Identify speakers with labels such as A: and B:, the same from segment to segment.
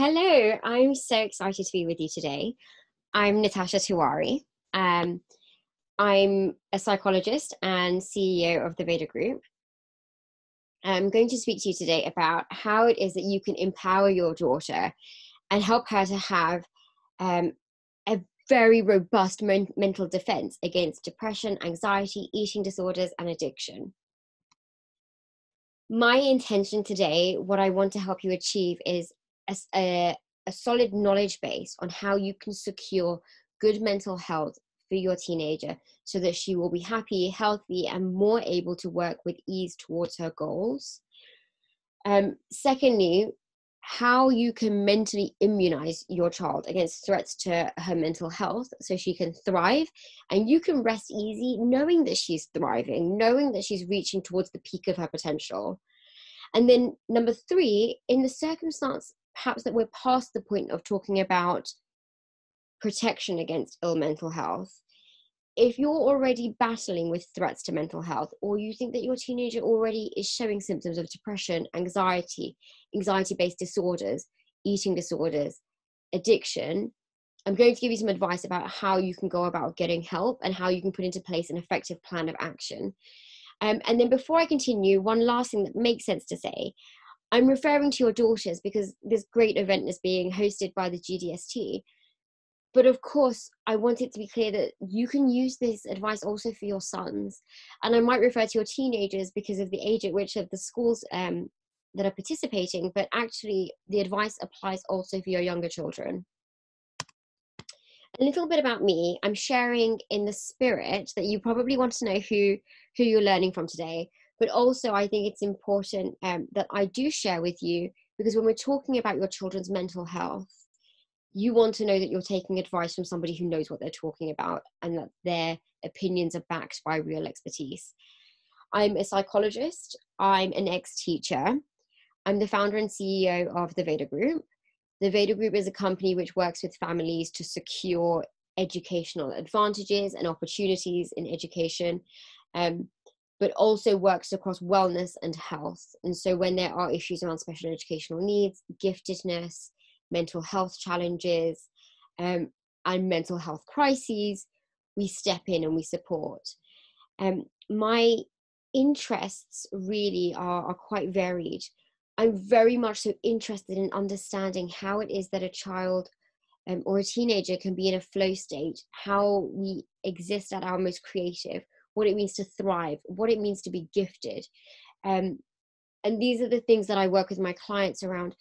A: Hello, I'm so excited to be with you today. I'm Natasha Tiwari. Um, I'm a psychologist and CEO of the Veda Group. I'm going to speak to you today about how it is that you can empower your daughter and help her to have um, a very robust mental defense against depression, anxiety, eating disorders, and addiction. My intention today, what I want to help you achieve is a solid knowledge base on how you can secure good mental health for your teenager so that she will be happy, healthy, and more able to work with ease towards her goals. Secondly, how you can mentally immunize your child against threats to her mental health so she can thrive and you can rest easy knowing that she's thriving, knowing that she's reaching towards the peak of her potential. And then number three, in the circumstance perhaps that we're past the point of talking about protection against ill mental health, if you're already battling with threats to mental health, or you think that your teenager already is showing symptoms of depression, anxiety-based disorders, eating disorders, addiction, I'm going to give you some advice about how you can go about getting help and how you can put into place an effective plan of action. And then before I continue, one last thing that makes sense to say, I'm referring to your daughters because this great event is being hosted by the GDST. But of course, I want it to be clear that you can use this advice also for your sons. And I might refer to your teenagers because of the age at which of the schools that are participating, but actually the advice applies also for your younger children. A little bit about me, I'm sharing in the spirit that you probably want to know who you're learning from today, but also I think it's important that I do share with you, because when we're talking about your children's mental health, you want to know that you're taking advice from somebody who knows what they're talking about and that their opinions are backed by real expertise. I'm a psychologist, I'm an ex-teacher, I'm the founder and CEO of the Veda Group. The Veda Group is a company which works with families to secure educational advantages and opportunities in education, but also works across wellness and health. And so when there are issues around special educational needs, giftedness, mental health challenges, and mental health crises, we step in and we support. My interests really are quite varied. I'm very much so interested in understanding how it is that a child or a teenager can be in a flow state, how we exist at our most creative, what it means to thrive, what it means to be gifted. And these are the things that I work with my clients around.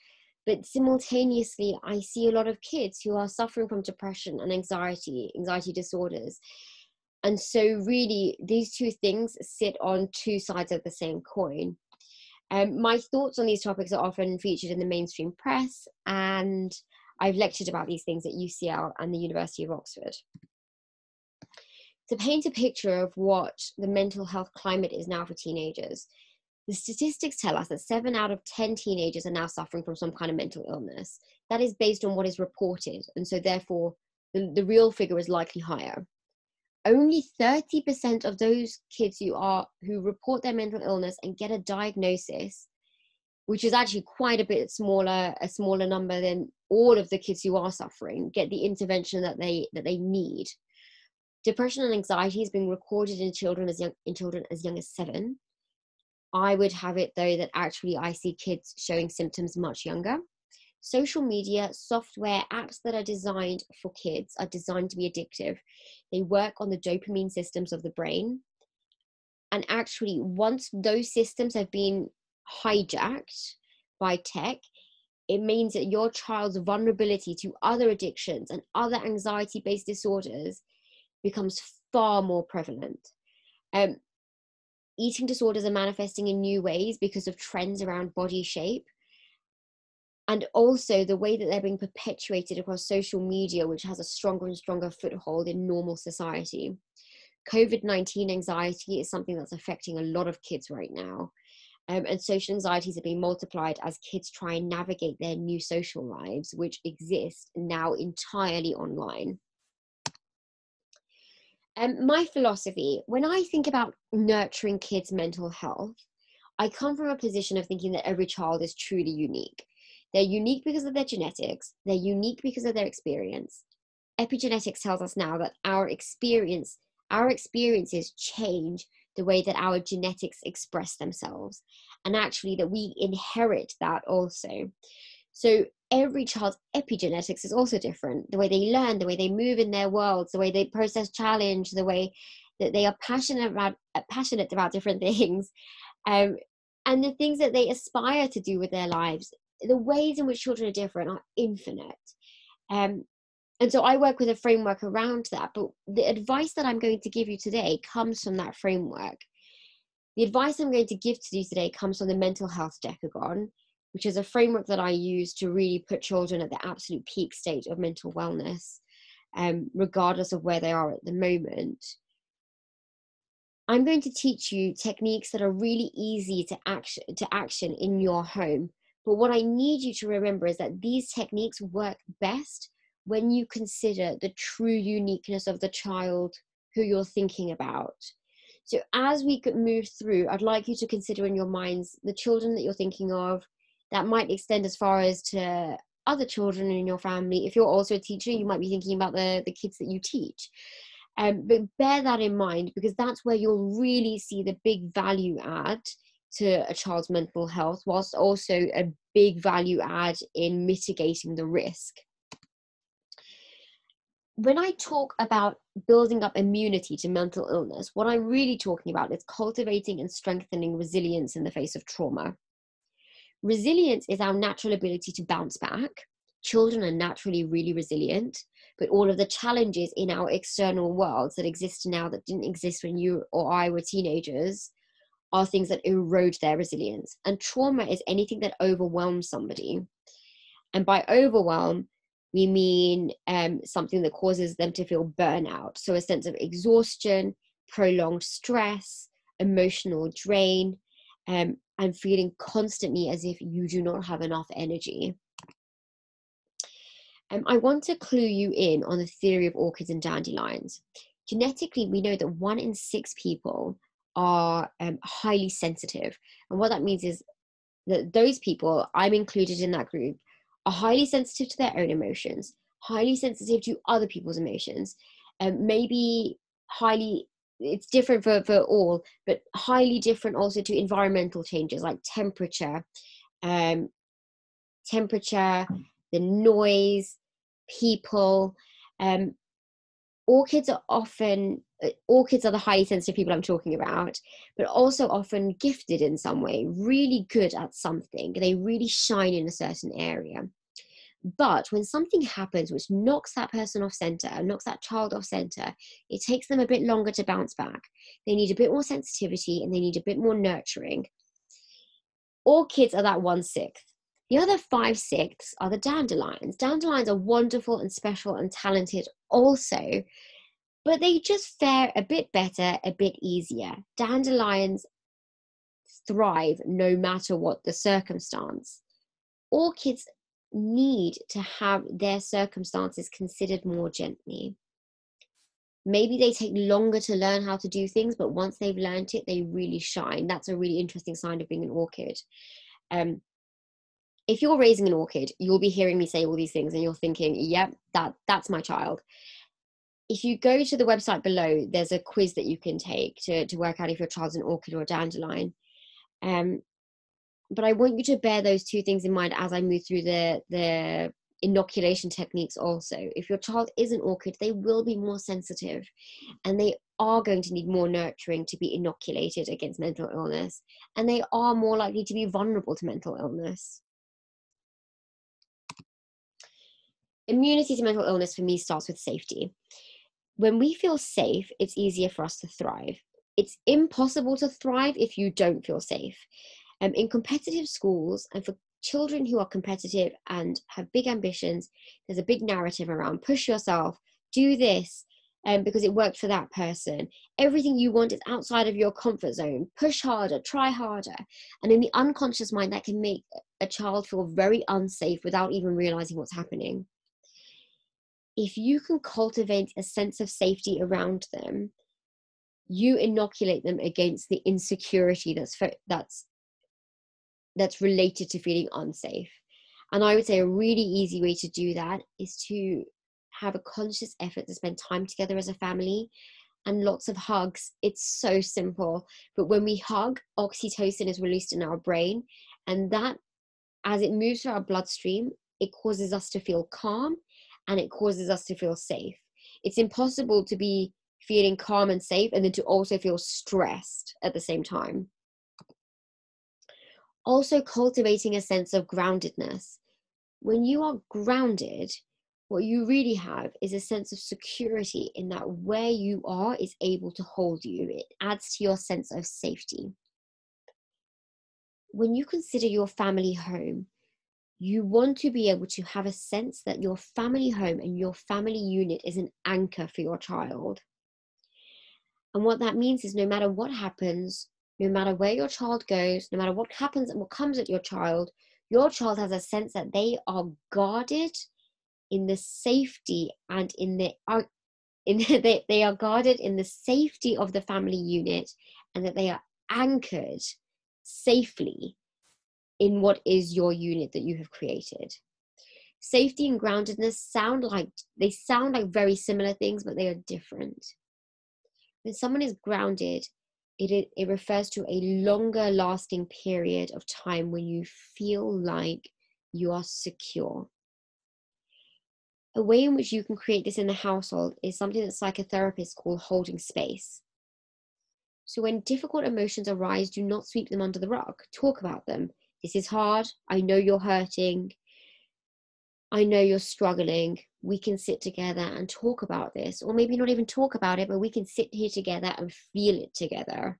A: But simultaneously, I see a lot of kids who are suffering from depression and anxiety disorders. And so really, these two things sit on two sides of the same coin. My thoughts on these topics are often featured in the mainstream press, and I've lectured about these things at UCL and the University of Oxford. To paint a picture of what the mental health climate is now for teenagers, the statistics tell us that 7 out of 10 teenagers are now suffering from some kind of mental illness. That is based on what is reported, and so therefore the real figure is likely higher. Only 30% of those kids who report their mental illness and get a diagnosis, which is actually quite a smaller number than all of the kids who are suffering, get the intervention that they need. Depression and anxiety has been recorded in children as young as 7. I would have it though that actually I see kids showing symptoms much younger. Social media, software, apps that are designed for kids are designed to be addictive. They work on the dopamine systems of the brain. And actually, once those systems have been hijacked by tech, it means that your child's vulnerability to other addictions and other anxiety-based disorders becomes far more prevalent. Eating disorders are manifesting in new ways because of trends around body shape. And also the way that they're being perpetuated across social media, which has a stronger and stronger foothold in normal society. COVID-19 anxiety is something that's affecting a lot of kids right now. And social anxieties are being multiplied as kids try and navigate their new social lives, which exist now entirely online. My philosophy, when I think about nurturing kids' mental health, I come from a position of thinking that every child is truly unique. They're unique because of their genetics. They're unique because of their experience. Epigenetics tells us now that our experiences change the way that our genetics express themselves, and actually that we inherit that also. So every child's epigenetics is also different. The way they learn, the way they move in their worlds, the way they process challenge, the way that they are passionate about different things, and the things that they aspire to do with their lives. The ways in which children are different are infinite. And so I work with a framework around that. But the advice that I'm going to give you today comes from that framework. The advice I'm going to give to you today comes from the mental health decagon, which is a framework that I use to really put children at the absolute peak state of mental wellness, regardless of where they are at the moment. I'm going to teach you techniques that are really easy to action in your home. But what I need you to remember is that these techniques work best when you consider the true uniqueness of the child who you're thinking about. So as we could move through, I'd like you to consider in your minds the children that you're thinking of. That might extend as far as to other children in your family. If you're also a teacher, you might be thinking about the kids that you teach. But bear that in mind, because that's where you'll really see the big value add to a child's mental health, whilst also a big value add in mitigating the risk. When I talk about building up immunity to mental illness, what I'm really talking about is cultivating and strengthening resilience in the face of trauma. Resilience is our natural ability to bounce back. Children are naturally really resilient, but all of the challenges in our external worlds that exist now that didn't exist when you or I were teenagers are things that erode their resilience. And trauma is anything that overwhelms somebody. And by overwhelm, we mean something that causes them to feel burnout. So a sense of exhaustion, prolonged stress, emotional drain, and feeling constantly as if you do not have enough energy. I want to clue you in on the theory of orchids and dandelions. Genetically, we know that 1 in 6 people are highly sensitive. And what that means is that those people, I'm included in that group, are highly sensitive to their own emotions, highly sensitive to other people's emotions, maybe highly, it's different for all, but highly different also to environmental changes like temperature, the noise, people. Orchids are the highly sensitive people I'm talking about, but also often gifted in some way, really good at something. They really shine in a certain area. But when something happens which knocks that person off center, knocks that child off center, it takes them a bit longer to bounce back. They need a bit more sensitivity and they need a bit more nurturing. Orchids are that 1/6. The other 5/6 are the dandelions. Dandelions are wonderful and special and talented also, but they just fare a bit better, a bit easier. Dandelions thrive no matter what the circumstance. Orchids need to have their circumstances considered more gently. Maybe they take longer to learn how to do things, but once they've learned it, they really shine. That's a really interesting sign of being an orchid. If you're raising an orchid, you'll be hearing me say all these things and you're thinking, yep, that's my child. If you go to the website below, there's a quiz that you can take to work out if your child's an orchid or a dandelion. But I want you to bear those two things in mind as I move through the inoculation techniques also. If your child is an orchid, they will be more sensitive and they are going to need more nurturing to be inoculated against mental illness. And they are more likely to be vulnerable to mental illness. Immunity to mental illness for me starts with safety. When we feel safe, it's easier for us to thrive. It's impossible to thrive if you don't feel safe. In competitive schools and for children who are competitive and have big ambitions, there's a big narrative around push yourself, do this, because it worked for that person. Everything you want is outside of your comfort zone. Push harder, try harder. And in the unconscious mind, that can make a child feel very unsafe without even realizing what's happening. If you can cultivate a sense of safety around them, you inoculate them against the insecurity that's related to feeling unsafe. And I would say a really easy way to do that is to have a conscious effort to spend time together as a family and lots of hugs. It's so simple. But when we hug, oxytocin is released in our brain. And that, as it moves through our bloodstream, it causes us to feel calm and it causes us to feel safe. It's impossible to be feeling calm and safe and then to also feel stressed at the same time. Also, cultivating a sense of groundedness. When you are grounded, what you really have is a sense of security in that where you are is able to hold you. It adds to your sense of safety. When you consider your family home, you want to be able to have a sense that your family home and your family unit is an anchor for your child. And what that means is no matter what happens, no matter where your child goes, no matter what happens and what comes at your child has a sense that they are guarded in the safety and they are guarded in the safety of the family unit, and that they are anchored safely in what is your unit that you have created. Safety and groundedness sound like very similar things, but they are different. When someone is grounded, it refers to a longer lasting period of time when you feel like you are secure. A way in which you can create this in the household is something that psychotherapists call holding space. So when difficult emotions arise, do not sweep them under the rug. Talk about them. This is hard. I know you're hurting. I know you're struggling. We can sit together and talk about this, or maybe not even talk about it, but we can sit here together and feel it together.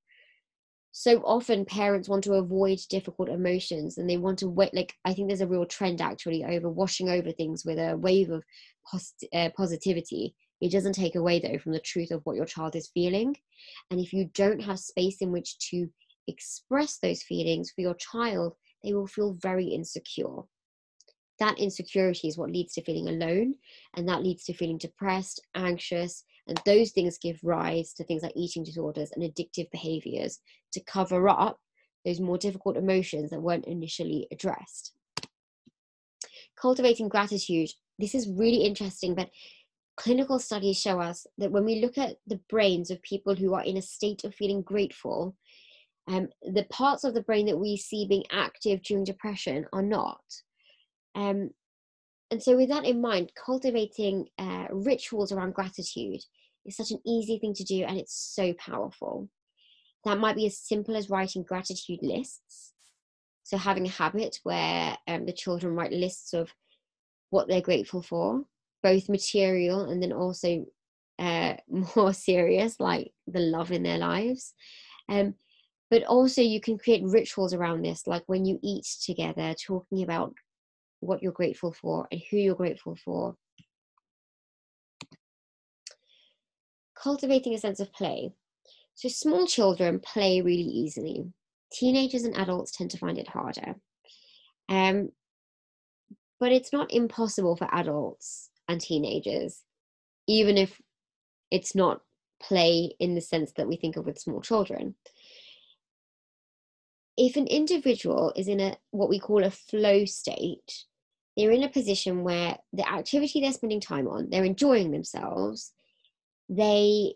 A: So often parents want to avoid difficult emotions and they want to wait. Like, I think there's a real trend actually over washing over things with a wave of positivity. It doesn't take away though from the truth of what your child is feeling. And if you don't have space in which to express those feelings for your child, they will feel very insecure. That insecurity is what leads to feeling alone, and that leads to feeling depressed, anxious, and those things give rise to things like eating disorders and addictive behaviors to cover up those more difficult emotions that weren't initially addressed. Cultivating gratitude. This is really interesting, but clinical studies show us that when we look at the brains of people who are in a state of feeling grateful, the parts of the brain that we see being active during depression are not. And so with that in mind, cultivating rituals around gratitude is such an easy thing to do, and it's so powerful. That might be as simple as writing gratitude lists. So having a habit where the children write lists of what they're grateful for, both material and then also more serious, like the love in their lives. But also you can create rituals around this, like when you eat together, talking about what you're grateful for and who you're grateful for. Cultivating a sense of play. So small children play really easily. Teenagers and adults tend to find it harder. But it's not impossible for adults and teenagers, even if it's not play in the sense that we think of with small children. If an individual is in what we call a flow state, they're in a position where the activity they're spending time on, they're enjoying themselves, they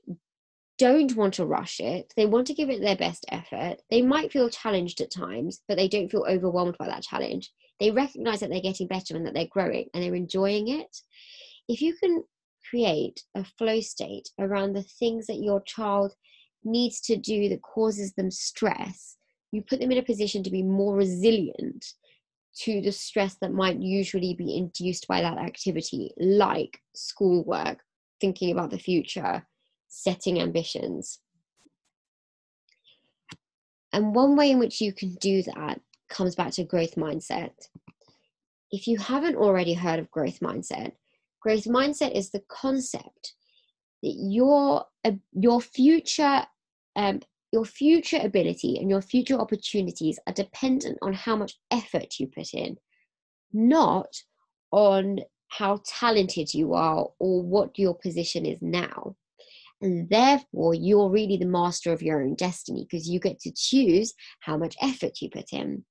A: don't want to rush it, they want to give it their best effort, they might feel challenged at times, but they don't feel overwhelmed by that challenge. They recognize that they're getting better and that they're growing and they're enjoying it. If you can create a flow state around the things that your child needs to do that causes them stress, you put them in a position to be more resilient to the stress that might usually be induced by that activity, like schoolwork, thinking about the future, setting ambitions. And one way in which you can do that comes back to growth mindset. If you haven't already heard of growth mindset is the concept that your future ability and your future opportunities are dependent on how much effort you put in, not on how talented you are or what your position is now. And therefore, you're really the master of your own destiny because you get to choose how much effort you put in.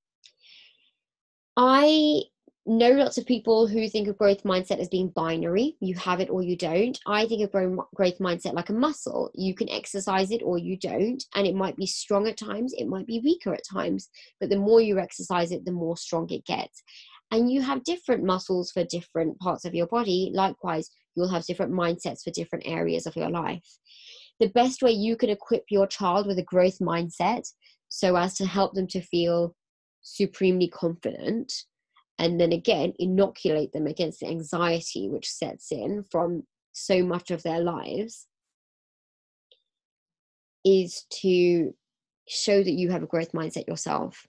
A: I know lots of people who think of growth mindset as being binary. You have it or you don't. I think of growth mindset like a muscle. You can exercise it or you don't. And it might be strong at times. It might be weaker at times. But the more you exercise it, the more strong it gets. And you have different muscles for different parts of your body. Likewise, you'll have different mindsets for different areas of your life. The best way you can equip your child with a growth mindset so as to help them to feel supremely confident, and then again inoculate them against the anxiety which sets in from so much of their lives, is to show that you have a growth mindset yourself.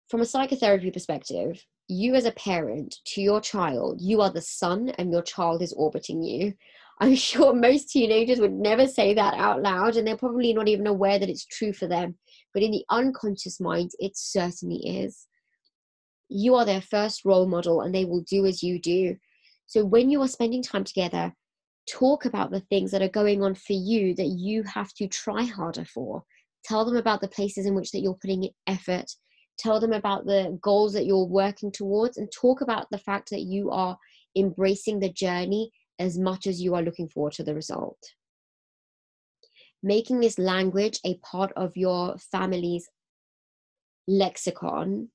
A: From a psychotherapy perspective, you as a parent to your child, you are the sun and your child is orbiting you. I'm sure most teenagers would never say that out loud, and they're probably not even aware that it's true for them. But in the unconscious mind, it certainly is. You are their first role model and they will do as you do. So when you are spending time together, talk about the things that are going on for you that you have to try harder for. Tell them about the places in which that you're putting in effort. Tell them about the goals that you're working towards, and talk about the fact that you are embracing the journey as much as you are looking forward to the result. Making this language a part of your family's lexicon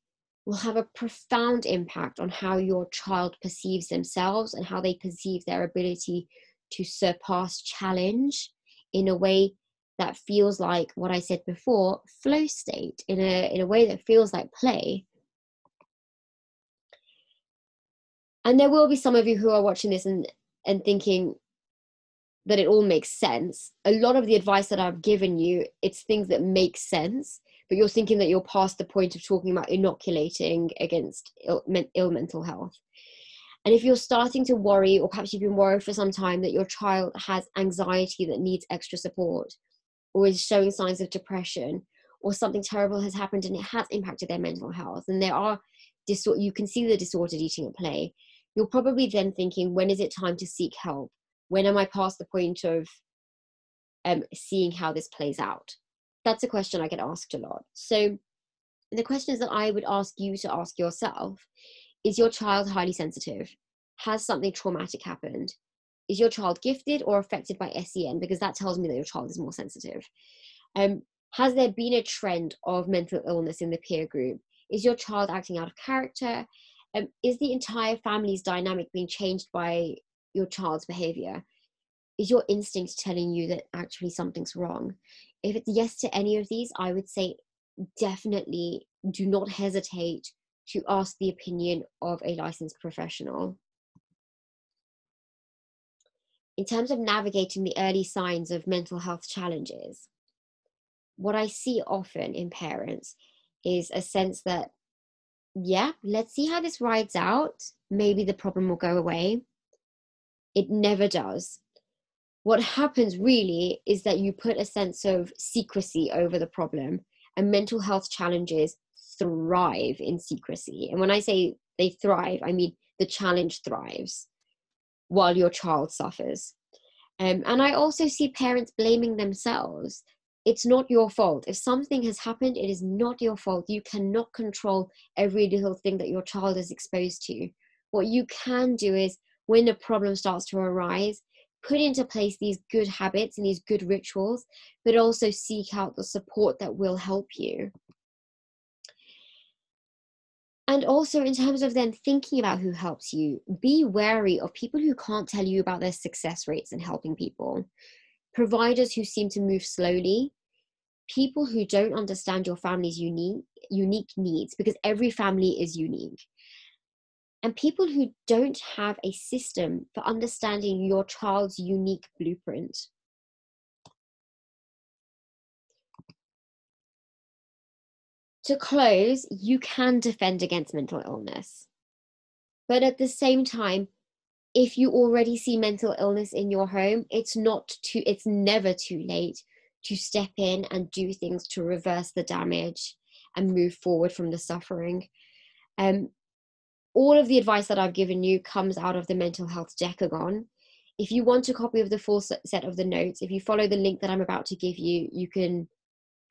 A: will have a profound impact on how your child perceives themselves and how they perceive their ability to surpass challenge in a way that feels like what I said before, flow state, in a way that feels like play. And there will be some of you who are watching this and thinking that it all makes sense. A lot of the advice that I've given you, it's things that make sense, but you're thinking that you're past the point of talking about inoculating against ill mental health. And if you're starting to worry, or perhaps you've been worried for some time that your child has anxiety that needs extra support, or is showing signs of depression, or something terrible has happened and it has impacted their mental health, and you can see the disordered eating at play, you're probably then thinking, when is it time to seek help? When am I past the point of seeing how this plays out? That's a question I get asked a lot. So the questions that I would ask you to ask yourself: is your child highly sensitive? Has something traumatic happened? Is your child gifted or affected by SEN? Because that tells me that your child is more sensitive. Has there been a trend of mental illness in the peer group? Is your child acting out of character? Is the entire family's dynamic being changed by your child's behavior? Is your instinct telling you that actually something's wrong? If it's yes to any of these, I would say definitely do not hesitate to ask the opinion of a licensed professional. In terms of navigating the early signs of mental health challenges, what I see often in parents is a sense that, yeah, let's see how this rides out. Maybe the problem will go away. It never does. What happens really is that you put a sense of secrecy over the problem, and mental health challenges thrive in secrecy. And when I say they thrive, I mean the challenge thrives while your child suffers. And I also see parents blaming themselves. It's not your fault. If something has happened, it is not your fault. You cannot control every little thing that your child is exposed to. What you can do is, when a problem starts to arise, put into place these good habits and these good rituals, but also seek out the support that will help you. And also, in terms of then thinking about who helps you, be wary of people who can't tell you about their success rates in helping people, providers who seem to move slowly, people who don't understand your family's unique needs, because every family is unique, and people who don't have a system for understanding your child's unique blueprint. To close, you can defend against mental illness. But at the same time, if you already see mental illness in your home, it's never too late to step in and do things to reverse the damage and move forward from the suffering. All of the advice that I've given you comes out of the mental health decagon. If you want a copy of the full set of the notes, if you follow the link that I'm about to give you, you can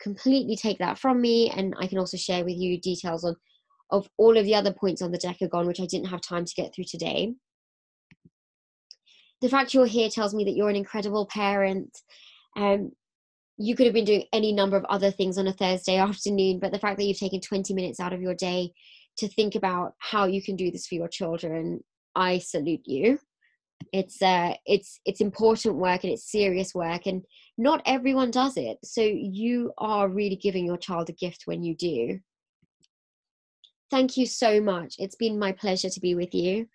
A: completely take that from me, and I can also share with you details on of all of the other points on the decagon, which I didn't have time to get through today. The fact you're here tells me that you're an incredible parent. You could have been doing any number of other things on a Thursday afternoon, but the fact that you've taken 20 minutes out of your day to think about how you can do this for your children, I salute you. It's important work, and it's serious work, and not everyone does it. So you are really giving your child a gift when you do. Thank you so much. It's been my pleasure to be with you.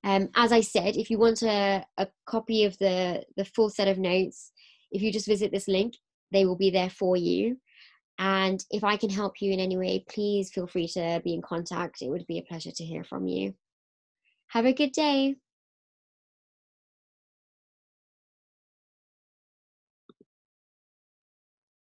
A: As I said, if you want a copy of the full set of notes, if you just visit this link, they will be there for you. And if I can help you in any way, please feel free to be in contact. It would be a pleasure to hear from you. Have a good day.